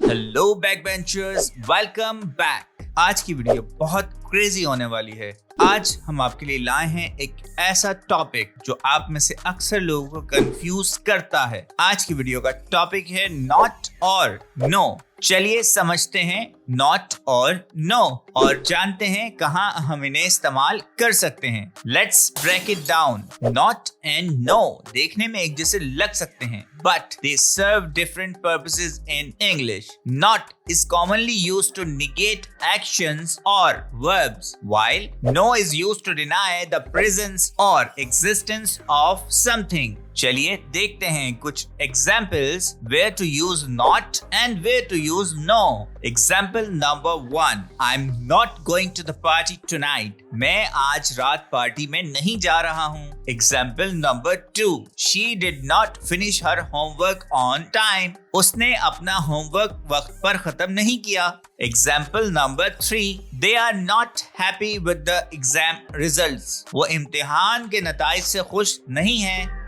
Hello backbenchers, welcome back. आज की video बहुत क्रेजी होने वाली है। आज हम आपके लिए लाए हैं एक ऐसा टॉपिक जो आप में से अक्सर लोगों को कंफ्यूज करता है। आज की वीडियो का टॉपिक है नॉट और नो। चलिए समझते हैं नॉट और नो और जानते हैं कहां हम इन्हें इस्तेमाल कर सकते हैं। Let's break it down. Not and no देखने में एक जैसे लग सकते हैं, but they serve different purposes in English. Not is commonly used to negate actions or verbs, while no is used to deny the presence or existence of something. चलिए देखते हैं कुछ examples where to use not and where to use no. Example number 1. I'm not going to the party tonight. मैं आज रात party में नहीं जा रहा हूँ. Example number 2. She did not finish her homework on time. उसने अपना होमवर्क वक्त पर खत्म नहीं किया. Example number 3. They are not happy with the exam results. वो इम्तिहान के नताइज से खुश नहीं हैं.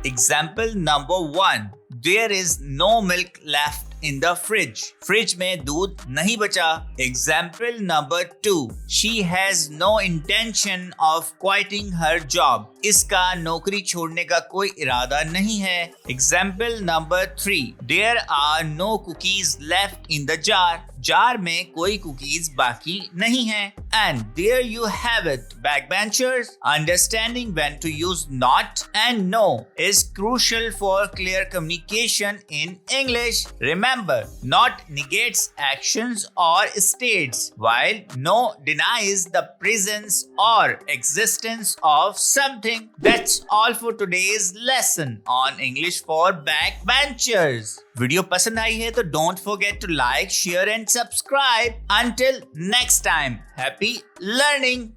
Example number 1. There is no milk left in the fridge. Fridge में दूध नहीं बचा. Example number 2. She has no intention of quitting her job. इसका नौकरी छोड़ने का कोई इरादा नहीं है. Example number 3. There are no cookies left in the jar. Jar में कोई कुकीज बाकी नहीं है. And there you have it, backbenchers. Understanding when to use not and no is crucial for clear communication in English. Remember, not negates actions or states, while no denies the presence or existence of something. That's all for today's lesson on English for backbenchers. Video पसंद आई है तो don't forget to like, share and subscribe. Until next time, happy learning.